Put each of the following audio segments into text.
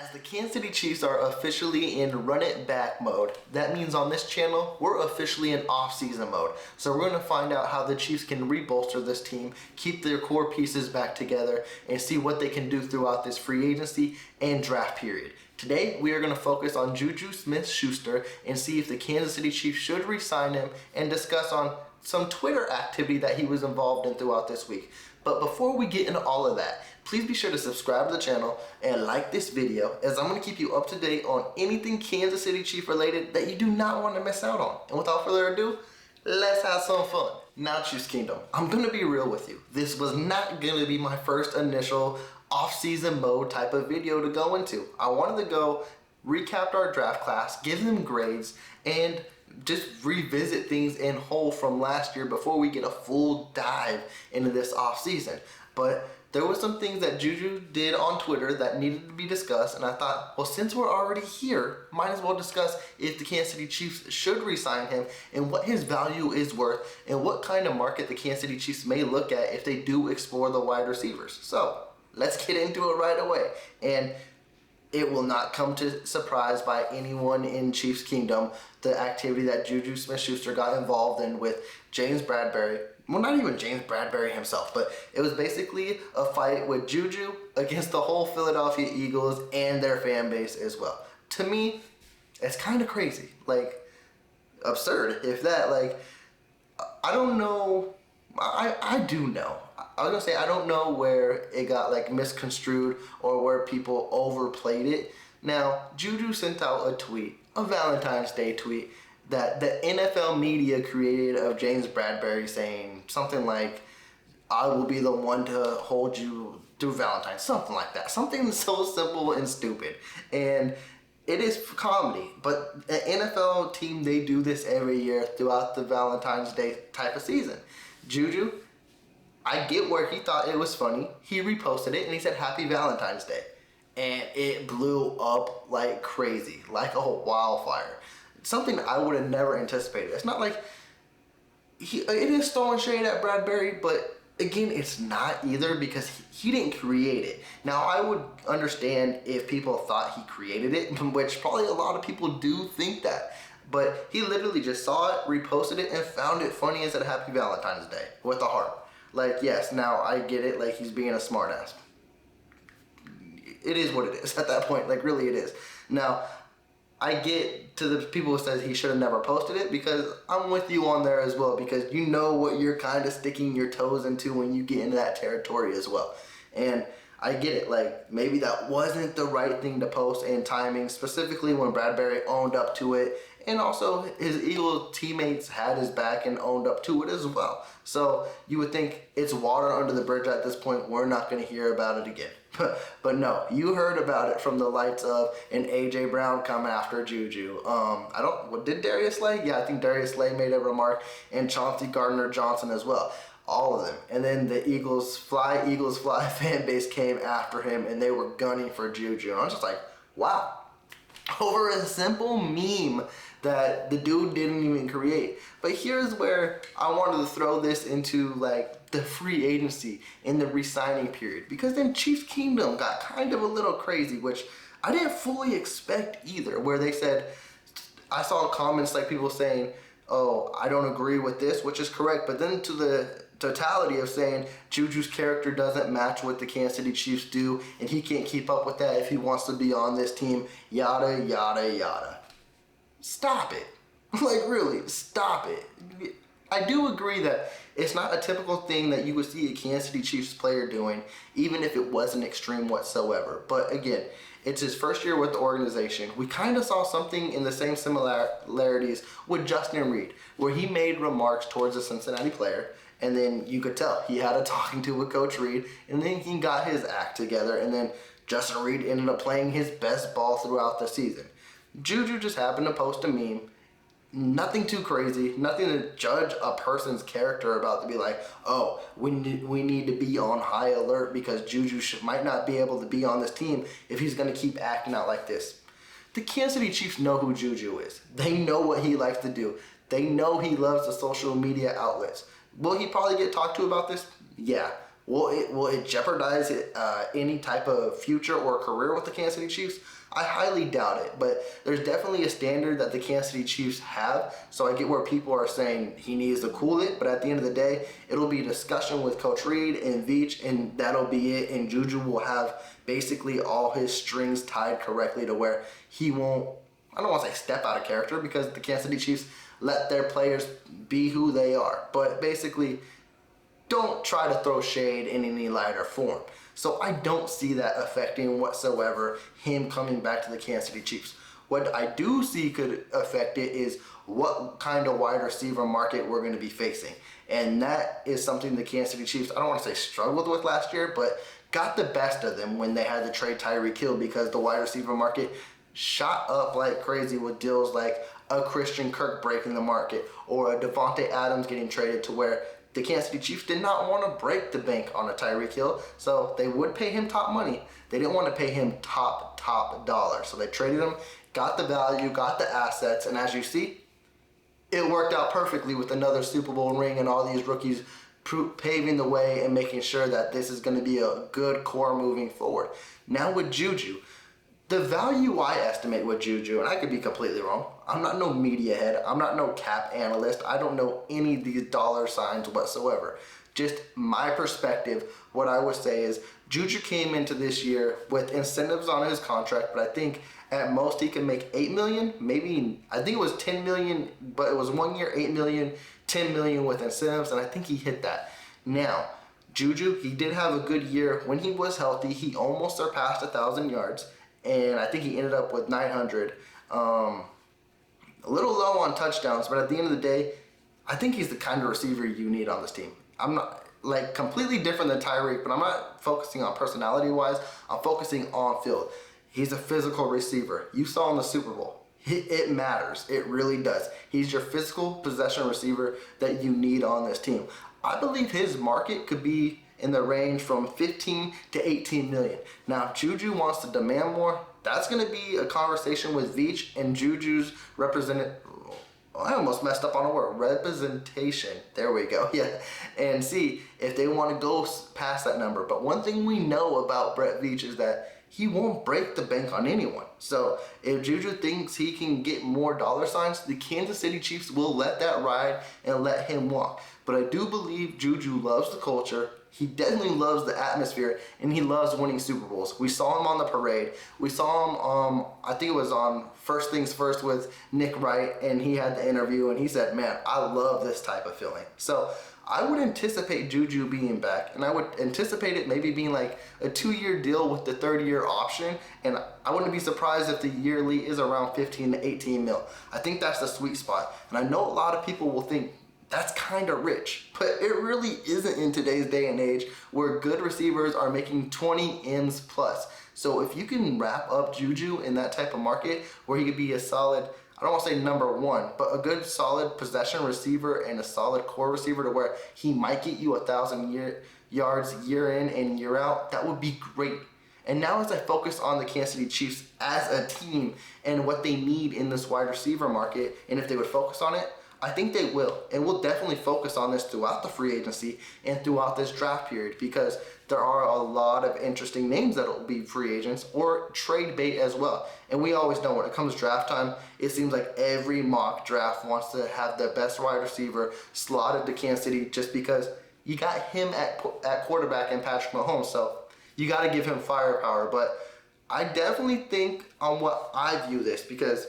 As the Kansas City Chiefs are officially in run it back mode, that means on this channel, we're officially in off-season mode. So we're going to find out how the Chiefs can rebolster this team, keep their core pieces back together, and see what they can do throughout this free agency and draft period. Today, we are going to focus on Juju Smith-Schuster and see if the Kansas City Chiefs should re-sign him and discuss on some Twitter activity that he was involved in throughout this week. But before we get into all of that, please be sure to subscribe to the channel and like this video, as I'm going to keep you up to date on anything Kansas City Chief related that you do not want to miss out on. And without further ado, let's have some fun. Now, Chiefs Kingdom, I'm going to be real with you. This was not going to be my first initial off-season mode type of video to go into. I wanted to go recap our draft class, give them grades, and just revisit things in whole from last year before we get a full dive into this off-season. But there were some things that Juju did on Twitter that needed to be discussed, and I thought, well, since we're already here, might as well discuss if the Kansas City Chiefs should re-sign him and what his value is worth and what kind of market the Kansas City Chiefs may look at if they do explore the wide receivers. So let's get into it right away. And it will not come to surprise by anyone in Chiefs Kingdom the activity that Juju Smith-Schuster got involved in with James Bradberry. Well, not even James Bradberry himself, but it was basically a fight with Juju against the whole Philadelphia Eagles and their fan base as well. To me, it's kind of crazy. Like, absurd, if that. Like, I don't know. I do know. I was going to say, I don't know where it got, like, misconstrued or where people overplayed it. Now, Juju sent out a tweet, a Valentine's Day tweet, that the NFL media created of James Bradberry saying something like, I will be the one to hold you through Valentine's, something like that. Something so simple and stupid. And it is comedy, but an NFL team, they do this every year throughout the Valentine's Day type of season. Juju, I get where he thought it was funny. He reposted it and he said, Happy Valentine's Day. And it blew up like crazy, like a wildfire. Something I would have never anticipated. It's not like it is throwing shade at Bradberry, but again, it's not either because he didn't create it. Now, I would understand if people thought he created it, which probably a lot of people do think that. But he literally just saw it, reposted it, and found it funny and said Happy Valentine's Day with a heart. Like, yes, now I get it, like he's being a smartass. It is what it is at that point, like really it is. Now, I get to the people who says he should have never posted it, because I'm with you on there as well, because you know what you're kind of sticking your toes into when you get into that territory as well. And I get it, like maybe that wasn't the right thing to post in timing, specifically when Bradberry owned up to it, and also his Eagle teammates had his back and owned up to it as well. So you would think it's water under the bridge at this point, we're not going to hear about it again. But no, you heard about it from the likes of an AJ Brown come after Juju. Did Darius Slay? Yeah, I think Darius Slay made a remark, and Chauncey Gardner-Johnson as well. All of them. And then the Eagles Fly fan base came after him, and they were gunning for Juju. And I was just like, wow. Over a simple meme that the dude didn't even create. But here's where I wanted to throw this into like the free agency and the re-signing period, because then Chiefs Kingdom got kind of a little crazy, which I didn't fully expect either, where they said, I saw comments like people saying, oh, I don't agree with this, which is correct, but then to the totality of saying Juju's character doesn't match what the Kansas City Chiefs do, and he can't keep up with that if he wants to be on this team, yada, yada, yada. Stop it. Like, really, stop it. I do agree that it's not a typical thing that you would see a Kansas City Chiefs player doing, even if it wasn't extreme whatsoever. But again, it's his first year with the organization. We kind of saw something in the same similarities with Justin Reid, where he made remarks towards a Cincinnati player, and then you could tell he had a talking to with Coach Reid, and then he got his act together, and then Justin Reid ended up playing his best ball throughout the season. Juju just happened to post a meme. Nothing too crazy, nothing to judge a person's character about, to be like, oh, we need to be on high alert because Juju might not be able to be on this team if he's going to keep acting out like this. The Kansas City Chiefs know who Juju is. They know what he likes to do. They know he loves the social media outlets. Will he probably get talked to about this? Yeah. Will it jeopardize any type of future or career with the Kansas City Chiefs? I highly doubt it, but there's definitely a standard that the Kansas City Chiefs have, so I get where people are saying he needs to cool it, but at the end of the day, it'll be a discussion with Coach Reed and Veach, and that'll be it, and Juju will have basically all his strings tied correctly to where he won't, I don't want to say step out of character, because the Kansas City Chiefs let their players be who they are, but basically don't try to throw shade in any light or form. So I don't see that affecting whatsoever him coming back to the Kansas City Chiefs. What I do see could affect it is what kind of wide receiver market we're going to be facing. And that is something the Kansas City Chiefs, I don't want to say struggled with last year, but got the best of them when they had to trade Tyreek Hill, because the wide receiver market shot up like crazy with deals like a Christian Kirk breaking the market or a Devontae Adams getting traded, to where the Kansas City Chiefs did not want to break the bank on a Tyreek Hill, so they would pay him top money. They didn't want to pay him top dollar. So they traded him, got the value, got the assets, and as you see, it worked out perfectly with another Super Bowl ring and all these rookies paving the way and making sure that this is going to be a good core moving forward. Now with Juju, the value I estimate with Juju, and I could be completely wrong, I'm not no media head, I'm not no cap analyst, I don't know any of these dollar signs whatsoever. Just my perspective, what I would say is Juju came into this year with incentives on his contract, but I think at most he can make $8 million, maybe, I think it was $10 million, but it was 1 year, $8 million, $10 million with incentives, and I think he hit that. Now, Juju, he did have a good year. When he was healthy, he almost surpassed 1,000 yards. And I think he ended up with 900. A little low on touchdowns, but at the end of the day, I think he's the kind of receiver you need on this team. I'm not, like, completely different than Tyreek, but I'm not focusing on personality-wise. I'm focusing on field. He's a physical receiver. You saw in the Super Bowl. It matters. It really does. He's your physical possession receiver that you need on this team. I believe his market could be in the range from 15 to 18 million. Now, if Juju wants to demand more, that's going to be a conversation with Veach and Juju's I almost messed up on a word. Representation. There we go. Yeah. And see if they want to go past that number. But one thing we know about Brett Veach is that he won't break the bank on anyone. So if Juju thinks he can get more dollar signs, the Kansas City Chiefs will let that ride and let him walk. But I do believe Juju loves the culture. He definitely loves the atmosphere, and he loves winning Super Bowls. We saw him on the parade. We saw him, I think it was on First Things First with Nick Wright, and he had the interview, and he said, man, I love this type of feeling. So I would anticipate Juju being back, and I would anticipate it maybe being like a 2-year deal with the 3rd-year option, and I wouldn't be surprised if the yearly is around 15 to 18 mil. I think that's the sweet spot, and I know a lot of people will think that's kind of rich, but it really isn't in today's day and age where good receivers are making 20 M's plus. So if you can wrap up Juju in that type of market where he could be a solid, I don't want to say number 1, but a good solid possession receiver and a solid core receiver to where he might get you 1,000 yards year in and year out, that would be great. And now as I focus on the Kansas City Chiefs as a team and what they need in this wide receiver market, and if they would focus on it, I think they will, and we'll definitely focus on this throughout the free agency and throughout this draft period, because there are a lot of interesting names that will be free agents or trade bait as well. And we always know when it comes draft time, it seems like every mock draft wants to have the best wide receiver slotted to Kansas City just because you got him at quarterback and Patrick Mahomes, so you got to give him firepower. But I definitely think on what I view this, because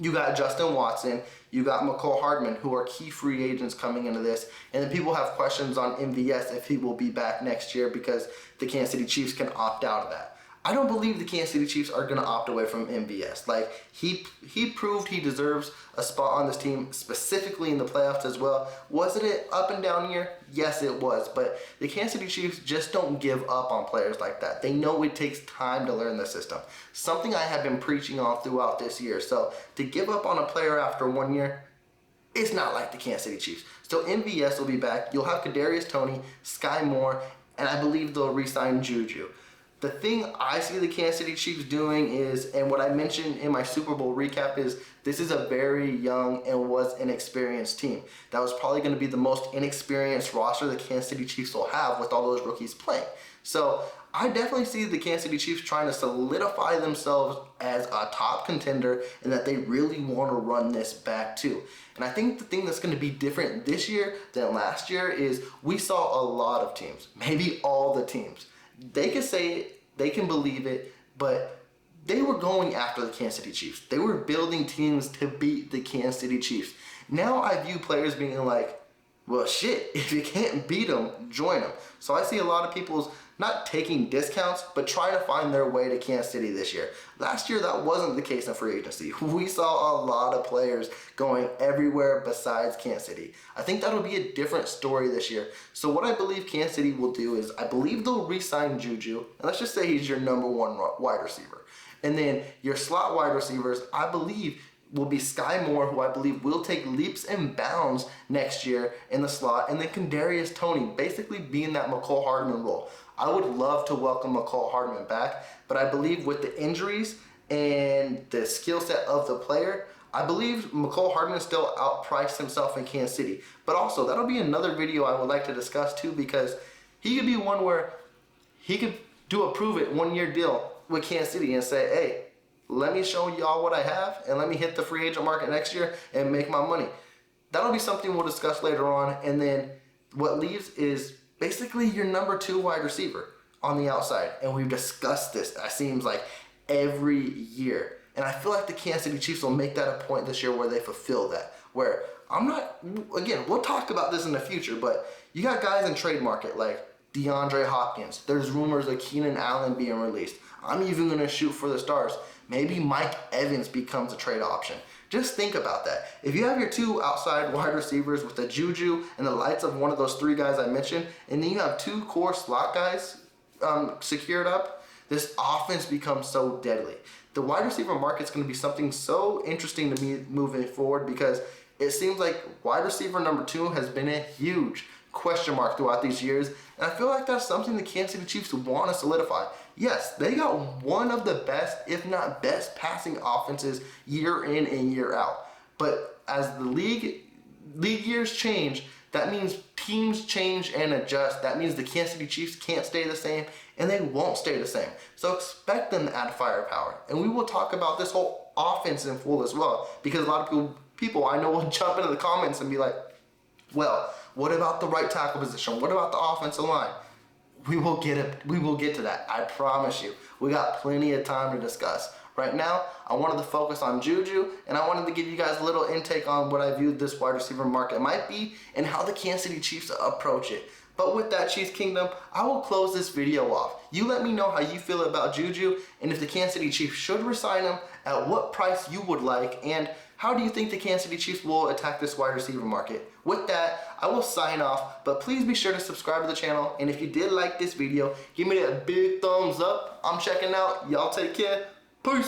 you got Justin Watson, you got McCole Hardman, who are key free agents coming into this. And then people have questions on MVS if he will be back next year because the Kansas City Chiefs can opt out of that. I don't believe the Kansas City Chiefs are going to opt away from MVS. Like, he proved he deserves a spot on this team, specifically in the playoffs as well. Was it an up and down year? Yes, it was. But the Kansas City Chiefs just don't give up on players like that. They know it takes time to learn the system. Something I have been preaching on throughout this year. So to give up on a player after 1 year, it's not like the Kansas City Chiefs. So MVS will be back. You'll have Kadarius Toney, Sky Moore, and I believe they'll re-sign Juju. The thing I see the Kansas City Chiefs doing is, and what I mentioned in my Super Bowl recap is, this is a very young and was inexperienced team. That was probably going to be the most inexperienced roster the Kansas City Chiefs will have with all those rookies playing. So I definitely see the Kansas City Chiefs trying to solidify themselves as a top contender and that they really want to run this back too. And I think the thing that's going to be different this year than last year is we saw a lot of teams, maybe all the teams. They can say it, they can believe it, but they were going after the Kansas City Chiefs. They were building teams to beat the Kansas City Chiefs. Now I view players being like, well, shit, if you can't beat them, join them. So I see a lot of people's not taking discounts, but trying to find their way to Kansas City this year. Last year, that wasn't the case in free agency. We saw a lot of players going everywhere besides Kansas City. I think that'll be a different story this year. So what I believe Kansas City will do is, I believe they'll re-sign Juju, and let's just say he's your number one wide receiver. And then your slot wide receivers, I believe, will be Sky Moore, who I believe will take leaps and bounds next year in the slot, and then Kadarius Toney basically being that McCole Hardman role. I would love to welcome McCole Hardman back, but I believe with the injuries and the skill set of the player, I believe McCole Hardman still outpriced himself in Kansas City. But also, that'll be another video I would like to discuss too, because he could be one where he could do a prove-it one-year deal with Kansas City and say, hey, let me show y'all what I have, and let me hit the free agent market next year and make my money. That'll be something we'll discuss later on. And then what leaves is basically your number 2 wide receiver on the outside. And we've discussed this, it seems like, every year. And I feel like the Kansas City Chiefs will make that a point this year where they fulfill that. Where again, we'll talk about this in the future, but you got guys in trade market like DeAndre Hopkins. There's rumors of Keenan Allen being released. I'm even going to shoot for the stars. Maybe Mike Evans becomes a trade option. Just think about that. If you have your 2 outside wide receivers with the Juju and the lights of one of those 3 guys I mentioned, and then you have 2 core slot guys secured up, this offense becomes so deadly. The wide receiver market's going to be something so interesting to me moving forward, because it seems like wide receiver number 2 has been a huge question mark throughout these years, and I feel like that's something the Kansas City Chiefs want to solidify. Yes, they got one of the best, if not best, passing offenses year in and year out. But as the league years change, that means teams change and adjust. That means the Kansas City Chiefs can't stay the same, and they won't stay the same. So expect them to add firepower. And we will talk about this whole offense in full as well, because a lot of people I know will jump into the comments and be like, well, what about the right tackle position? What about the offensive line? We will get to that. I promise you. We got plenty of time to discuss. Right now, I wanted to focus on Juju, and I wanted to give you guys a little intake on what I viewed this wide receiver market might be and how the Kansas City Chiefs approach it. But with that, Chiefs Kingdom, I will close this video off. You let me know how you feel about Juju, and if the Kansas City Chiefs should resign him, at what price you would like, and how do you think the Kansas City Chiefs will attack this wide receiver market? With that, I will sign off, but please be sure to subscribe to the channel, and if you did like this video, give me that big thumbs up. I'm checking out. Y'all take care. Peace.